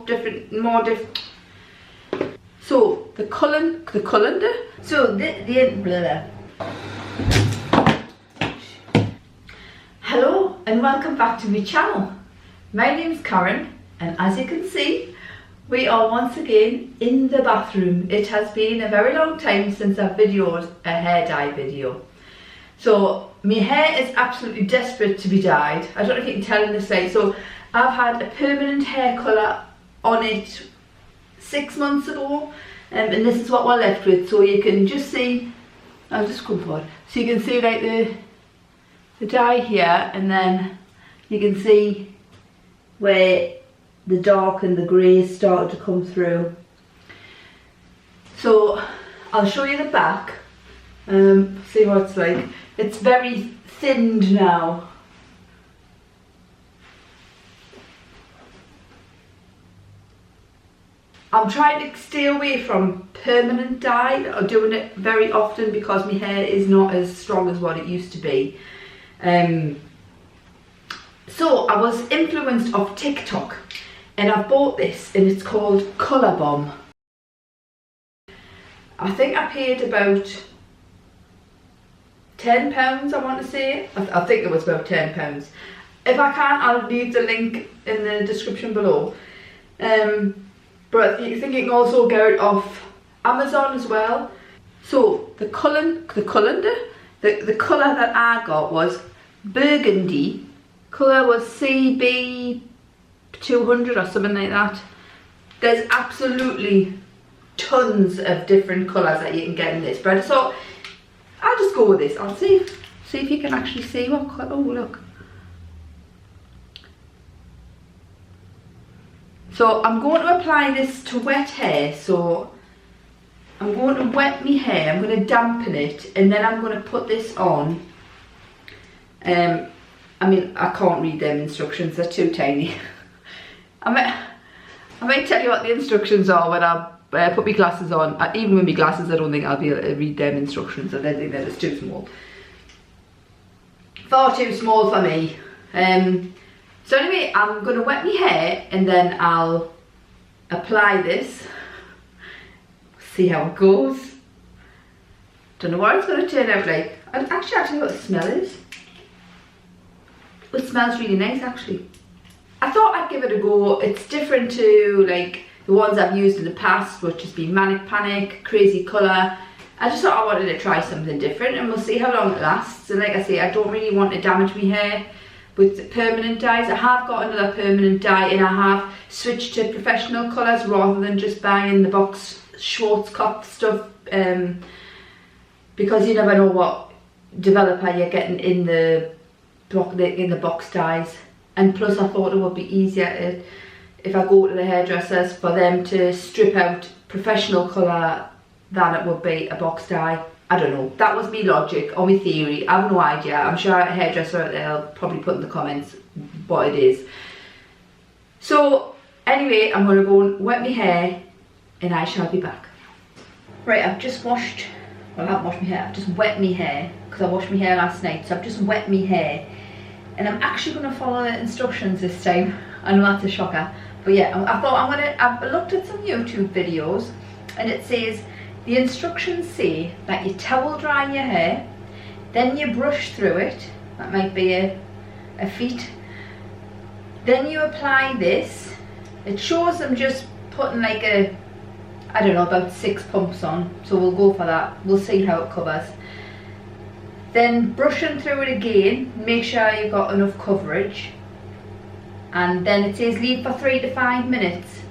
So the colander. So hello and welcome back to my channel. My name's Karen, and as you can see, we are once again in the bathroom. It has been a very long time since I've videoed a hair dye video. So my hair is absolutely desperate to be dyed. I don't know if you can tell in this light. So I've had a permanent hair colour on it 6 months ago, and this is what we're left with. So you can just see, I'll just come forward. So you can see like the dye here, and then you can see where the dark and the grey started to come through. So I'll show you the back, see what it's like. It's very thinned now. I'm trying to stay away from permanent dye or doing it very often because my hair is not as strong as what it used to be. So I was influenced off TikTok, and I bought this, and it's called Colour Bomb. I think I paid about £10, I want to say. I think it was about £10. If I can, I'll leave the link in the description below. But I think you can also get it off Amazon as well. So the colour that I got was Burgundy. Colour was CB 200 or something like that. There's absolutely tons of different colours that you can get in this, but I just thought I'll just go with this. I'll see if you can actually see what colour. Oh look. So I'm going to apply this to wet hair. So I'm going to wet my hair, I'm going to dampen it, and then I'm going to put this on. I mean, I can't read them instructions, they're too tiny. I might tell you what the instructions are when I put my glasses on. Even with my glasses, I don't think I'll be able to read them instructions. I don't think that it's too small. Far too small for me. So anyway, I'm going to wet my hair and then I'll apply this. See how it goes. Don't know what it's going to turn out like. I'll actually tell you what the smell is. It smells really nice actually. I thought I'd give it a go. It's different to like the ones I've used in the past, which has been Manic Panic, Crazy Colour. I just thought I wanted to try something different, and we'll see how long it lasts. And like I say, I don't really want to damage my hair with permanent dyes. I have got another permanent dye, and I have switched to professional colours rather than just buying the box Schwarzkopf stuff, because you never know what developer you're getting in the box dyes. And plus I thought it would be easier if I go to the hairdressers for them to strip out professional colour than it would be a box dye. I don't know, that was me logic or me theory, I have no idea. I'm sure a hairdresser out there will probably put in the comments what it is. So anyway, I'm going to go and wet my hair and I shall be back. Right, I've just washed, well I haven't washed my hair, I've just wet my hair because I washed my hair last night. So I've just wet my hair. And I'm actually going to follow the instructions this time. I know that's a shocker. But yeah, I thought I've looked at some YouTube videos, and it says, the instructions say that you towel dry your hair, then you brush through it. That might be a feat. Then you apply this. It shows them just putting like I don't know, about 6 pumps on. So we'll go for that. We'll see how it covers. Then brushing through it again, make sure you've got enough coverage, and then it says leave for 3 to 5 minutes.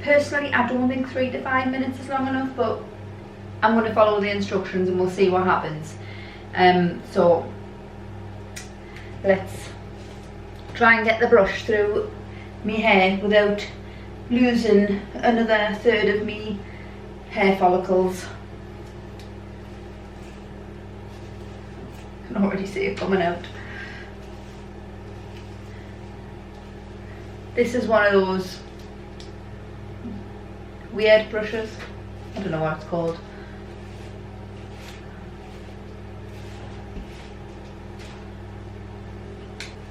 Personally, I don't think 3 to 5 minutes is long enough, but I'm going to follow the instructions and we'll see what happens. So let's try and get the brush through my hair without losing another third of me hair follicles. I can already see it coming out. This is one of those weird brushes. I don't know what it's called.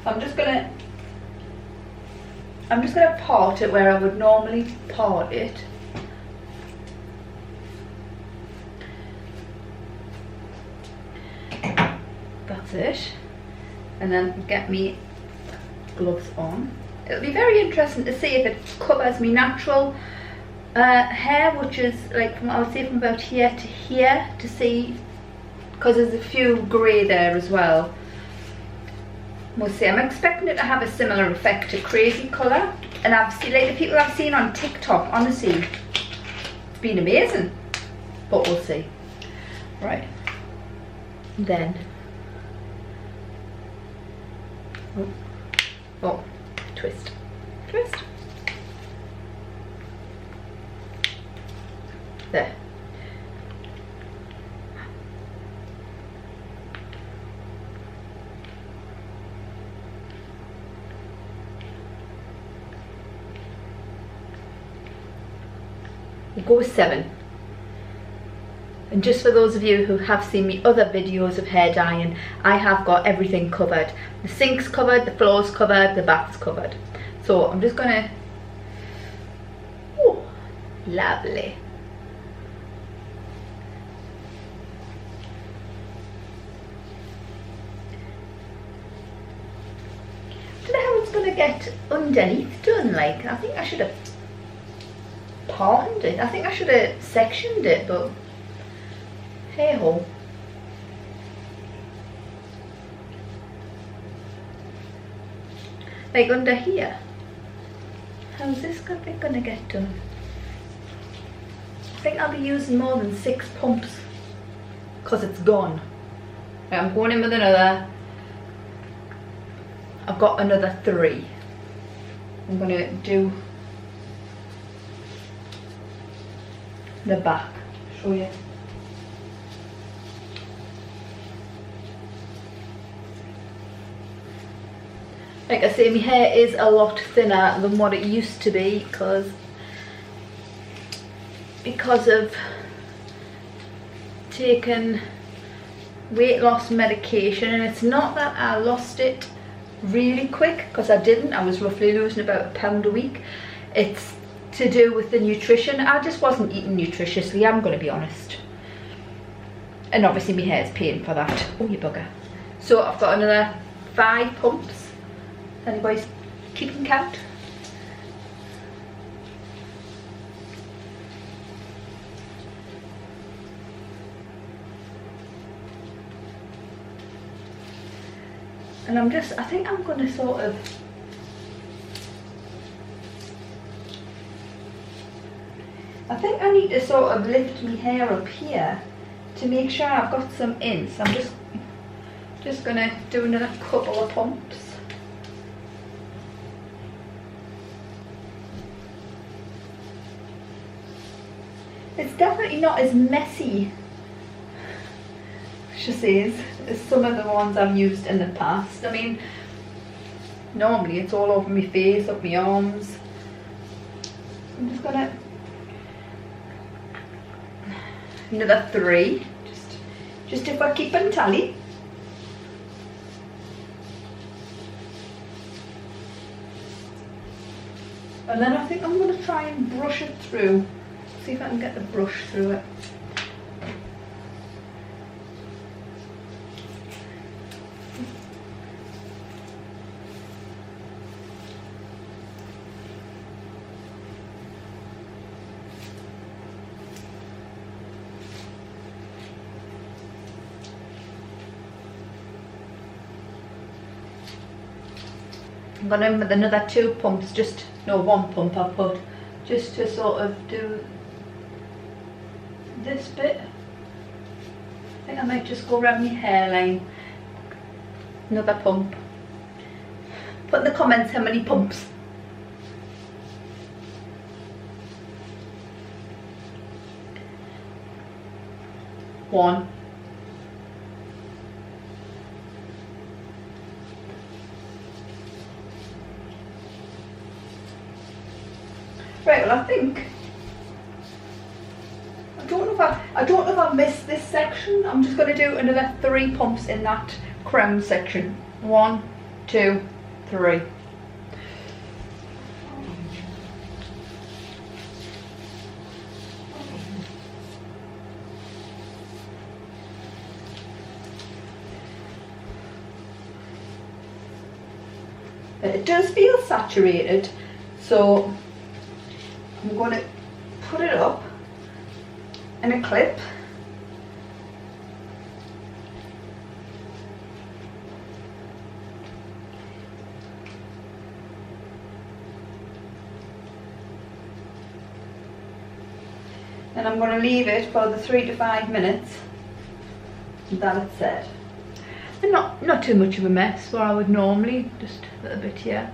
I'm just gonna I'm just going to part it where I would normally part it. That's it. And then get me gloves on. It'll be very interesting to see if it covers me natural hair, which is like from, I would say from about here to here, to see, because there's a few grey there as well. We'll see. I'm expecting it to have a similar effect to Crazy Colour, and I've seen, like the people I've seen on TikTok, honestly, it's been amazing, but we'll see. Right, then oh, twist. There. We'll go with 7. And just for those of you who have seen me other videos of hair dyeing, I have got everything covered. The sink's covered, the floor's covered, the bath's covered. So I'm just gonna, oh, lovely. I don't know how it's gonna get underneath done. Like, I think I should have parted it. I think I should have sectioned it, but hey ho. Like under here. How's this gonna get done? I think I'll be using more than 6 pumps because it's gone. Right, I'm going in with another. I've got another 3. I'm gonna do the back. Show you. Like I say, my hair is a lot thinner than what it used to be because of taking weight loss medication, and it's not that I lost it really quick, because I didn't. I was roughly losing about £1 a week. It's to do with the nutrition. I just wasn't eating nutritiously, I'm going to be honest. And obviously my hair's paying for that. Oh, you bugger. So I've got another 5 pumps. Anybody's keeping count? And I think I'm going to sort of, I think I need to sort of lift my hair up here to make sure I've got some in. So I'm just going to do another couple of pumps. It's definitely not as messy, she says, as some of the ones I've used in the past. I mean, normally it's all over my face, up my arms. I'm just gonna, another 3, just if I keep on tally. And then I think I'm going to try and brush it through. See if I can get the brush through it. I'm going in with another 2 pumps, no, 1 pump I've put, just to sort of do this bit. I think I might just go around my hairline. Another pump. Put in the comments how many pumps. One. Right, well I think, I don't know if I missed this section. I'm just going to do another 3 pumps in that crown section. 1, 2, 3. It does feel saturated, so I'm going to put it up in a clip. And I'm going to leave it for the 3 to 5 minutes that it's set. And not too much of a mess where I would normally, just a little bit here.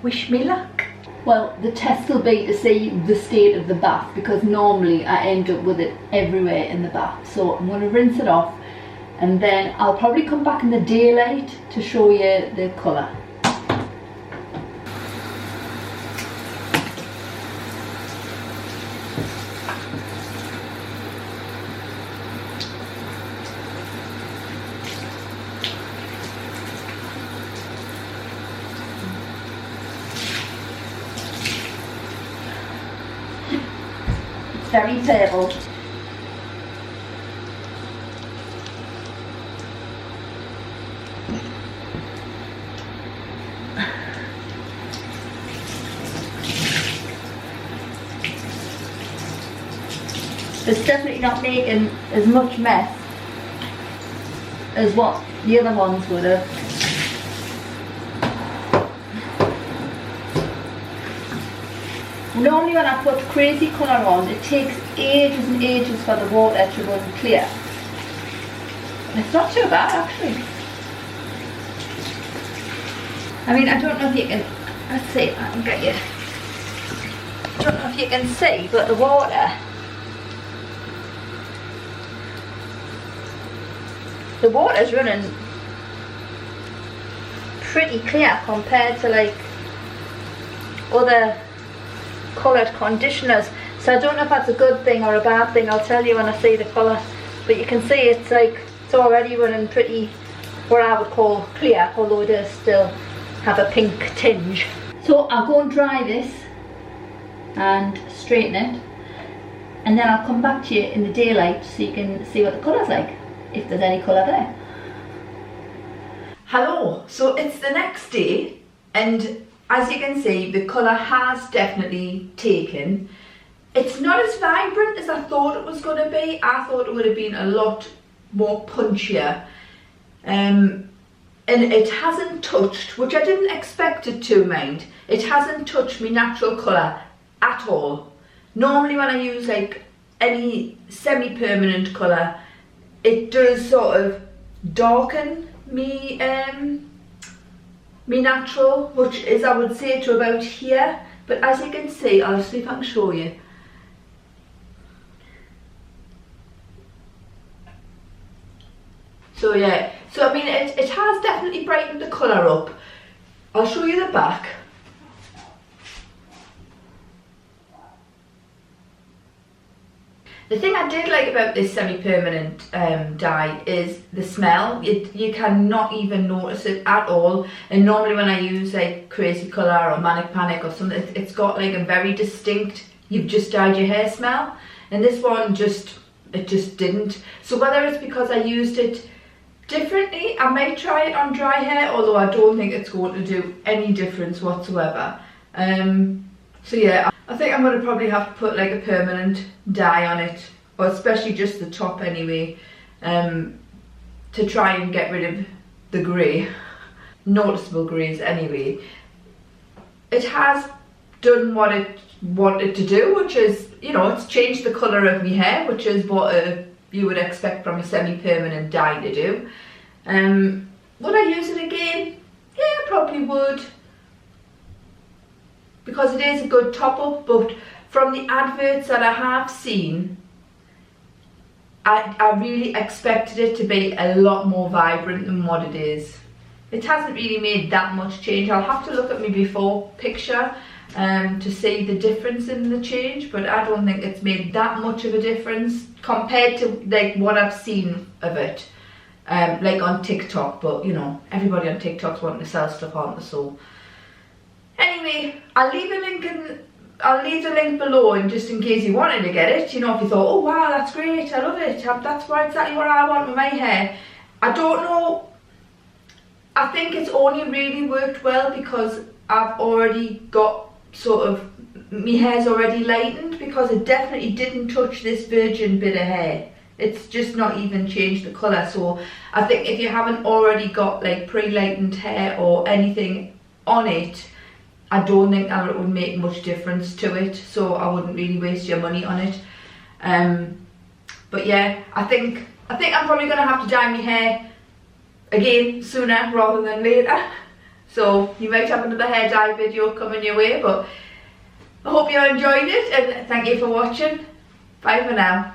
Wish me luck. Well, the test will be to see the state of the bath, because normally I end up with it everywhere in the bath. So I'm going to rinse it off, and then I'll probably come back in the daylight to show you the colour. Very purple. It's definitely not making as much mess as what the other ones would have. Normally when I put crazy colour on, it takes ages and ages for the water to run clear. And it's not too bad actually. I mean, I don't know if you can, let's see if I can get you. I don't know if you can see, but the water's running pretty clear compared to like other coloured conditioners. So I don't know if that's a good thing or a bad thing. I'll tell you when I see the colour, but you can see it's like it's already running pretty, what I would call clear, although it does still have a pink tinge. So I'll go and dry this and straighten it, and then I'll come back to you in the daylight so you can see what the colour's like, if there's any colour there. Hello, so it's the next day, and as you can see, the colour has definitely taken. It's not as vibrant as I thought it was going to be. I thought it would have been a lot more punchier. And it hasn't touched, which I didn't expect it to, mind. It hasn't touched my natural colour at all. Normally when I use like any semi-permanent colour, it does sort of darken me natural, which is, I would say, to about here, but as you can see, I'll see if I can show you. So yeah, so I mean it has definitely brightened the colour up. I'll show you the back. The thing I did like about this semi-permanent dye is the smell. You cannot even notice it at all. And normally when I use like Crazy Colour or Manic Panic or something, it's got like a very distinct, you've just dyed your hair smell. And this one it just didn't. So whether it's because I used it differently, I might try it on dry hair, although I don't think it's going to do any difference whatsoever. So yeah, I think I'm going to probably have to put like a permanent dye on it, or especially just the top anyway, to try and get rid of the grey, noticeable greys anyway. It has done what it wanted to do, which is, you know, it's changed the colour of my hair, which is what you would expect from a semi-permanent dye to do. Would I use it again? Yeah, I probably would, because it is a good top up, but from the adverts that I have seen, I really expected it to be a lot more vibrant than what it is. It hasn't really made that much change. I'll have to look at my before picture to see the difference in the change, but I don't think it's made that much of a difference compared to like what I've seen of it, like on TikTok. But you know, everybody on TikTok's wanting to sell stuff, aren't they? So anyway, I'll leave the link below, and just in case you wanted to get it, you know, if you thought, oh wow, that's great, I love it, that's exactly what I want with my hair. I don't know I think it's only really worked well because I've already got sort of, my hair's already lightened, because it definitely didn't touch this virgin bit of hair. It's just not even changed the colour. So I think if you haven't already got like pre-lightened hair or anything on it, I don't think that it would make much difference to it, so I wouldn't really waste your money on it. But yeah, I think I'm probably going to have to dye my hair again sooner rather than later. So you might have another hair dye video coming your way, but I hope you enjoyed it and thank you for watching. Bye for now.